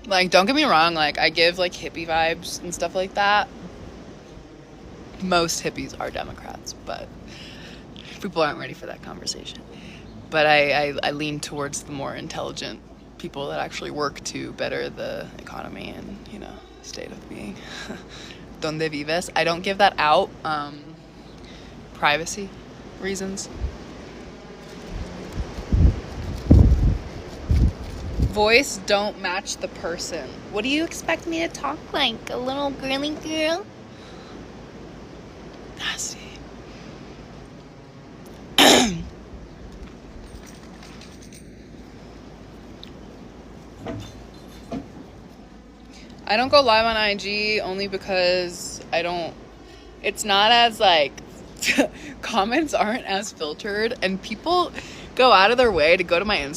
Like, don't get me wrong, like, I give, like, hippie vibes and stuff like that. Most hippies are Democrats, but people aren't ready for that conversation. But I lean towards the more intelligent people that actually work to better the economy and, you know, state of being. Donde vives? I don't give that out. Privacy reasons. Voice don't match the person. What do you expect me to talk like? A little girly girl? Nasty. I don't go live on IG only because I don't, it's not as like, comments aren't as filtered, and people go out of their way to go to my Instagram